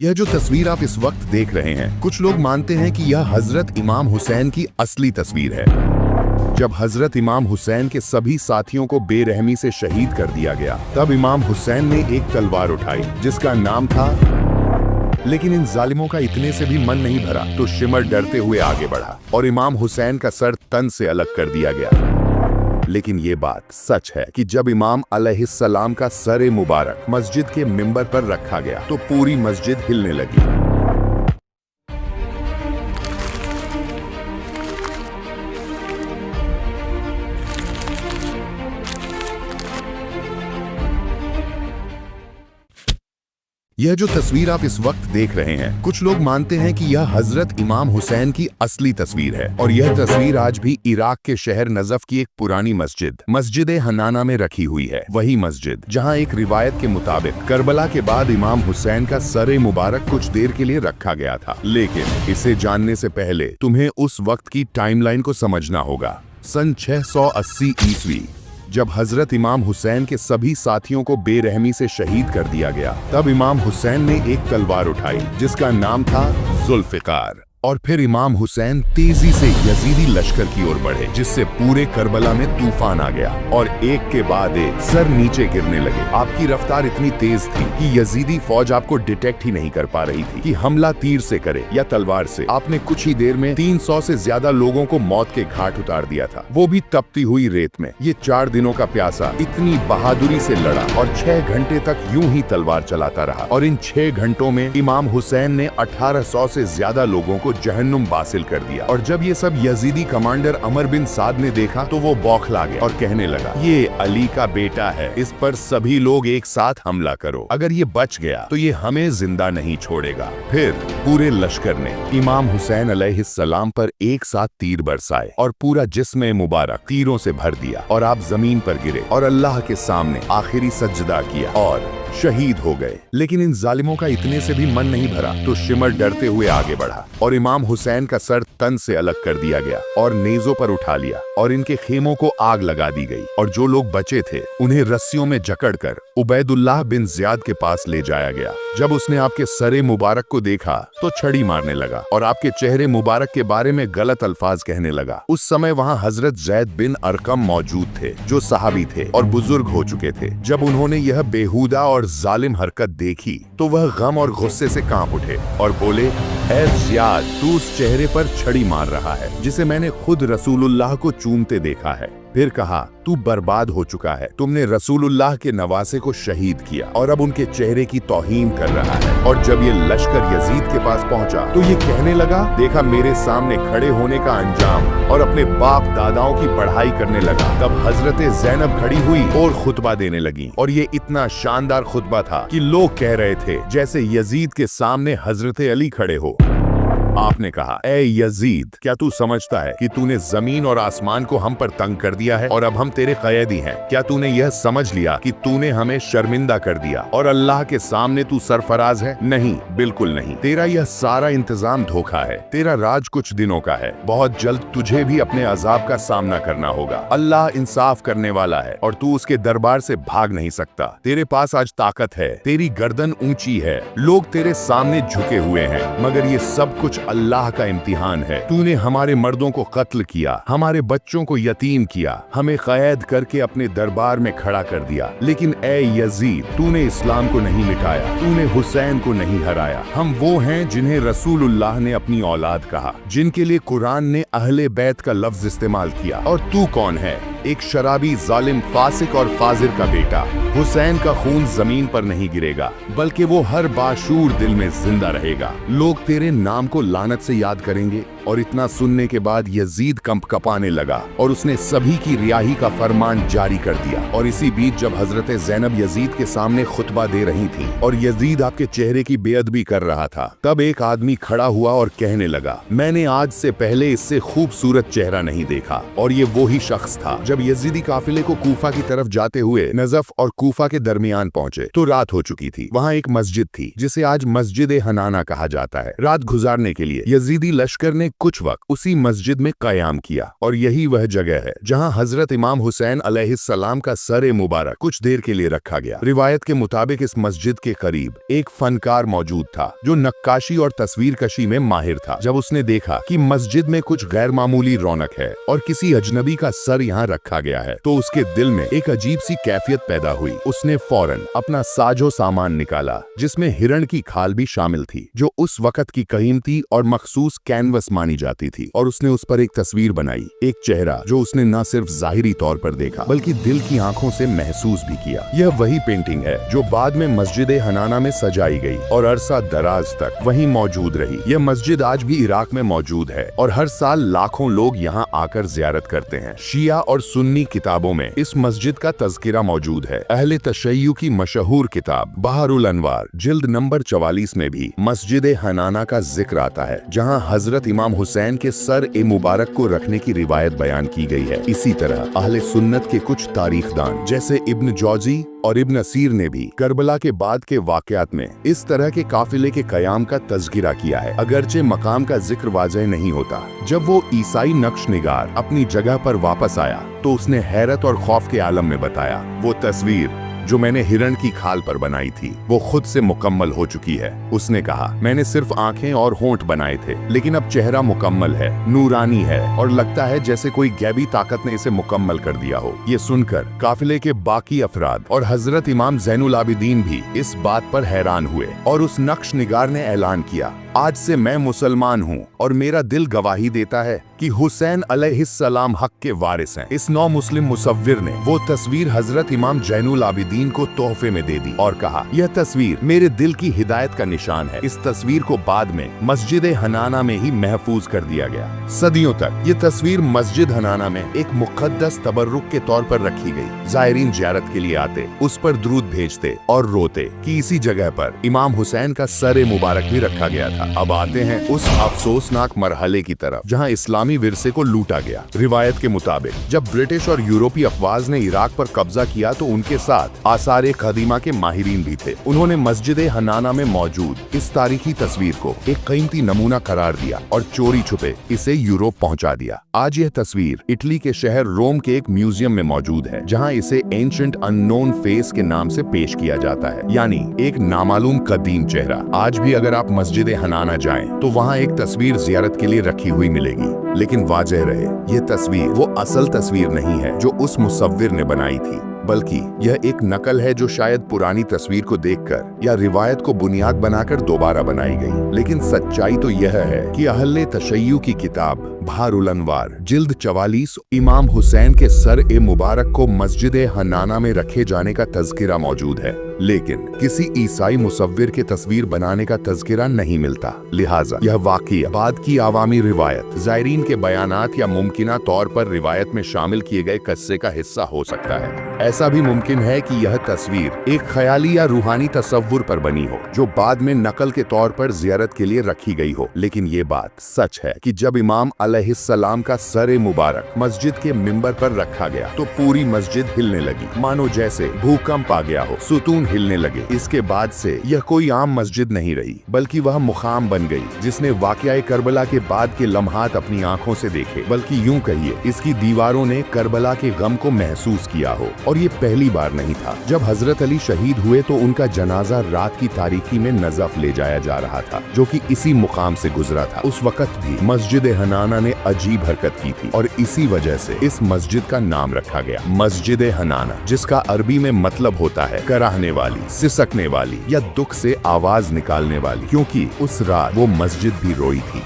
यह जो तस्वीर आप इस वक्त देख रहे हैं, कुछ लोग मानते हैं कि यह हजरत इमाम हुसैन की असली तस्वीर है। जब हजरत इमाम हुसैन के सभी साथियों को बेरहमी से शहीद कर दिया गया, तब इमाम हुसैन ने एक तलवार उठाई जिसका नाम था। लेकिन इन जालिमों का इतने से भी मन नहीं भरा तो शिमर डरते हुए आगे बढ़ा और इमाम हुसैन का सर तन से अलग कर दिया गया। लेकिन ये बात सच है कि जब इमाम अलैहिस्सलाम का सर मुबारक मस्जिद के मिंबर पर रखा गया तो पूरी मस्जिद हिलने लगी। यह जो तस्वीर आप इस वक्त देख रहे हैं, कुछ लोग मानते हैं कि यह हजरत इमाम हुसैन की असली तस्वीर है और यह तस्वीर आज भी इराक के शहर नजफ की एक पुरानी मस्जिद हनाना में रखी हुई है। वही मस्जिद जहां एक रिवायत के मुताबिक करबला के बाद इमाम हुसैन का सर मुबारक कुछ देर के लिए रखा गया था। लेकिन इसे जानने से पहले तुम्हें उस वक्त की टाइमलाइन को समझना होगा। सन 680 ईस्वी जब हजरत इमाम हुसैन के सभी साथियों को बेरहमी से शहीद कर दिया गया, तब इमाम हुसैन ने एक तलवार उठाई जिसका नाम था जुल्फिकार। और फिर इमाम हुसैन तेजी से यजीदी लश्कर की ओर बढ़े, जिससे पूरे करबला में तूफान आ गया और एक के बाद एक सर नीचे गिरने लगे। आपकी रफ्तार इतनी तेज थी कि यजीदी फौज आपको डिटेक्ट ही नहीं कर पा रही थी कि हमला तीर से करे या तलवार से। आपने कुछ ही देर में 300 से ज्यादा लोगों को मौत के घाट उतार दिया था, वो भी तपती हुई रेत में। ये 4 दिनों का प्यासा इतनी बहादुरी से लड़ा और 6 घंटे तक यूं ही तलवार चलाता रहा। और इन 6 घंटों में इमाम हुसैन ने 1800 से ज्यादा लोगों को जहन्नुम बासिल कर दिया। और जब ये सब यजीदी कमांडर अमर बिन साद ने देखा तो वो बौखला गया और कहने लगा, ये अली का बेटा है, इस पर सभी लोग एक साथ हमला करो। अगर ये बच गया तो ये हमें जिंदा नहीं छोड़ेगा। फिर पूरे लश्कर ने इमाम हुसैन अलैहिस्सलाम पर एक साथ तीर बरसाए और पूरा जिस्म मुबारक तीरों से भर दिया और आप जमीन पर गिरे और अल्लाह के सामने आखिरी सजदा किया और शहीद हो गए। लेकिन इन जालिमों का इतने से भी मन नहीं भरा तो शिमर डरते हुए आगे बढ़ा और इमाम हुसैन का सर तन से अलग कर दिया गया और नेज़ों पर उठा लिया और इनके खेमों को आग लगा दी गई। और जो लोग बचे थे उन्हें रस्सियों में जकड़कर उबैदुल्लाह बिन ज़ियाद के पास ले जाया गया। जब उसने आपके सर मुबारक को देखा तो छड़ी मारने लगा और आपके चेहरे मुबारक के बारे में गलत अल्फाज कहने लगा। उस समय वहाँ हजरत ज़ैद बिन अरकम मौजूद थे, जो सहाबी थे और बुजुर्ग हो चुके थे। जब उन्होंने यह बेहुदा और जालिम हरकत देखी तो वह गम और गुस्से से कांप उठे और बोले, ऐ ज़ियाद, तू उस चेहरे पर छड़ी मार रहा है जिसे मैंने खुद रसूलुल्लाह को चूमते देखा है। फिर कहा, तू बर्बाद हो चुका है, तुमने रसूलुल्लाह के नवासे को शहीद किया और अब उनके चेहरे की तौहीन कर रहा है। और जब ये लश्कर यजीद के पास पहुंचा तो ये कहने लगा, देखा मेरे सामने खड़े होने का अंजाम, और अपने बाप दादाओं की पढ़ाई करने लगा। तब हजरत ज़ैनब खड़ी हुई और खुतबा देने लगी और ये इतना शानदार खुतबा था कि लोग कह रहे थे जैसे यजीद के सामने हजरत अली खड़े हो। आपने कहा, ऐ यजीद, क्या तू समझता है कि तूने जमीन और आसमान को हम पर तंग कर दिया है और अब हम तेरे कैदी हैं? क्या तूने यह समझ लिया कि तूने हमें शर्मिंदा कर दिया और अल्लाह के सामने तू सरफराज है? नहीं, बिल्कुल नहीं। तेरा यह सारा इंतजाम धोखा है। तेरा राज कुछ दिनों का है, बहुत जल्द तुझे भी अपने अजाब का सामना करना होगा। अल्लाह इंसाफ करने वाला है और तू उसके दरबार से भाग नहीं सकता। तेरे पास आज ताकत है, तेरी गर्दन ऊंची है, लोग तेरे सामने झुके हुए हैं, मगर ये सब कुछ अल्लाह का इम्तिहान है। तूने हमारे मर्दों को कत्ल किया, हमारे बच्चों को यतीम किया, हमें कैद करके अपने दरबार में खड़ा कर दिया। लेकिन ऐ यजीद, तूने इस्लाम को नहीं मिटाया, तूने हुसैन को नहीं हराया। हम वो हैं जिन्हें रसूलुल्लाह ने अपनी औलाद कहा, जिनके लिए कुरान ने अहले बैत का लफ्ज इस्तेमाल किया। और तू कौन है? एक शराबी, जालिम, फासिक और फाजिर का बेटा। हुसैन का खून जमीन पर नहीं गिरेगा, बल्कि वो हर बाशूर दिल में जिंदा रहेगा। लोग तेरे नाम को लानत से याद करेंगे। और इतना सुनने के बाद यजीद कंपकपाने लगा और उसने सभी की रिहाई का फरमान जारी कर दिया। और इसी बीच जब हजरत ज़ैनब यजीद के सामने खुतबा दे रही थी और यजीद आपके चेहरे की बेअदबी कर रहा था, तब एक आदमी खड़ा हुआ और कहने लगा, मैंने आज से पहले इससे खूबसूरत चेहरा नहीं देखा। और ये वो ही शख्स था जब यजीदी काफिले को कूफा की तरफ जाते हुए नजफ और कूफा के दरमियान पहुंचे तो रात हो चुकी थी। वहाँ एक मस्जिद थी जिसे आज मस्जिद हनाना कहा जाता है। रात गुजारने के लिए यजीदी लश्कर ने कुछ वक्त उसी मस्जिद में कयाम किया और यही वह जगह है जहाँ हजरत इमाम हुसैन अलैहिस्सलाम का सर मुबारक कुछ देर के लिए रखा गया। रिवायत के मुताबिक इस मस्जिद के करीब एक फनकार मौजूद था जो नक्काशी और तस्वीर कशी में माहिर था। जब उसने देखा कि मस्जिद में कुछ गैर मामूली रौनक है और किसी अजनबी का सर यहाँ रखा गया है तो उसके दिल में एक अजीब सी कैफियत पैदा हुई। उसने फौरन अपना साजो सामान निकाला जिसमें हिरण की खाल भी शामिल थी जो उस वक्त की कीमती और मखसूस कैनवस मानी जाती थी, और उसने उस पर एक तस्वीर बनाई, एक चेहरा जो उसने न सिर्फ जाहिरी तौर पर देखा बल्कि दिल की आंखों से महसूस भी किया। यह वही पेंटिंग है जो बाद में मस्जिद हनाना में सजाई गई और अरसा दराज तक वहीं मौजूद रही। यह मस्जिद आज भी इराक में मौजूद है और हर साल लाखों लोग यहाँ आकर जियारत करते हैं। शिया और सुन्नी किताबों में इस मस्जिद का तज़किरा मौजूद है। अहले तशय्युअ की मशहूर किताब बहरुल अनवार जिल्द नंबर 44 में भी मस्जिद हनाना का जिक्र आता है जहाँ हजरत इमाम हुसैन के सर मुबारक को रखने की रिवायत बयान की गई है। इसी तरह अहले सुन्नत के कुछ तारीखदान जैसे इब्न जौजी और इब्न असीर ने भी करबला के बाद के वाकयात में इस तरह के काफिले के कयाम का तज़किरा किया है, अगरचे मकाम का जिक्र वाज़ेह नहीं होता। जब वो ईसाई नक्श निगार अपनी जगह पर वापस आया तो उसने हैरत और खौफ के आलम में बताया, वो तस्वीर जो मैंने हिरण की खाल पर बनाई थी वो खुद से मुकम्मल हो चुकी है। उसने कहा, मैंने सिर्फ आंखें और होंठ बनाए थे लेकिन अब चेहरा मुकम्मल है, नूरानी है और लगता है जैसे कोई गैबी ताकत ने इसे मुकम्मल कर दिया हो। ये सुनकर काफिले के बाकी अफराद और हजरत इमाम ज़ैनुल आबिदीन भी इस बात पर हैरान हुए और उस नक्श निगार ने ऐलान किया, आज से मैं मुसलमान हूँ और मेरा दिल गवाही देता है कि हुसैन अलैहिस्सलाम हक के वारिस हैं। इस नौ मुस्लिम मुसव्विर ने वो तस्वीर हजरत इमाम ज़ैनुल आबिदीन को तोहफे में दे दी और कहा, यह तस्वीर मेरे दिल की हिदायत का निशान है। इस तस्वीर को बाद में मस्जिद हनाना में ही महफूज कर दिया गया। सदियों तक ये तस्वीर मस्जिद हनाना में एक मुक़द्दस तबर्रुक के तौर पर रखी गई। ज़ायरीन ज़ियारत के लिए आते, उस पर दुरूद भेजते और रोते कि इसी जगह पर इमाम हुसैन का सर मुबारक भी रखा गया था। अब आते हैं उस अफसोसनाक मरहले की तरफ जहां इस्लामी विरसे को लूटा गया। रिवायत के मुताबिक जब ब्रिटिश और यूरोपीय अफवाज ने इराक पर कब्जा किया तो उनके साथ आसारे कदीमा के माहिरीन भी थे। उन्होंने मस्जिद हनाना में मौजूद इस तारीखी तस्वीर को एक कीमती नमूना करार दिया और चोरी छुपे इसे यूरोप पहुंचा दिया। आज यह तस्वीर इटली के शहर रोम के एक म्यूजियम में मौजूद है जहां इसे एंशिएंट अननोन फेस के नाम से पेश किया जाता है, यानी एक नामालूम कदीम चेहरा। आज भी अगर आप मस्जिद हनाना जाएं तो वहां एक तस्वीर जियारत के लिए रखी हुई मिलेगी, लेकिन वाज़ेह रहे ये तस्वीर वो असल तस्वीर नहीं है जो उस मुसव्विर ने बनाई थी, बल्कि यह एक नकल है जो शायद पुरानी तस्वीर को देखकर या रिवायत को बुनियाद बनाकर दोबारा बनाई गई। लेकिन सच्चाई तो यह है कि अहले तशय्युअ की किताब बहरुल अनवार जिल्द 44 इमाम हुसैन के सर मुबारक को मस्जिद हनाना में रखे जाने का तज़किरा मौजूद है, लेकिन किसी ईसाई मुसव्विर के तस्वीर बनाने का तज़किरा नहीं मिलता। लिहाजा यह वाक़या बाद की आवामी रिवायत, ज़ायरीन के बयानात या मुमकिना तौर पर रिवायत में शामिल किए गए किस्से का हिस्सा हो सकता है। ऐसा भी मुमकिन है कि यह तस्वीर एक ख्याली या रूहानी तसव्वुर पर बनी हो जो बाद में नकल के तौर पर जियारत के लिए रखी गई हो। लेकिन ये बात सच है कि जब इमाम अलैहिस्सलाम का सर मुबारक मस्जिद के मिंबर पर रखा गया तो पूरी मस्जिद हिलने लगी, मानो जैसे भूकंप आ गया हो। सुतून हिलने लगे। इसके बाद से यह कोई आम मस्जिद नहीं रही, बल्कि वह मुकाम बन गई जिसने वाक़या करबला के बाद के लम्हात अपनी आंखों से देखे, बल्कि यूं कहिए इसकी दीवारों ने करबला के गम को महसूस किया हो। और ये पहली बार नहीं था। जब हजरत अली शहीद हुए तो उनका जनाजा रात की तारीकी में नजफ ले जाया जा रहा था जो कि इसी मुकाम से गुजरा था। उस वक्त भी मस्जिद हनाना ने अजीब हरकत की थी और इसी वजह से इस मस्जिद का नाम रखा गया मस्जिद हनाना, जिसका अरबी में मतलब होता है कराहने वाली, सिसकने वाली या दुख से आवाज निकालने वाली, क्योंकि उस रात वो मस्जिद भी रोई थी।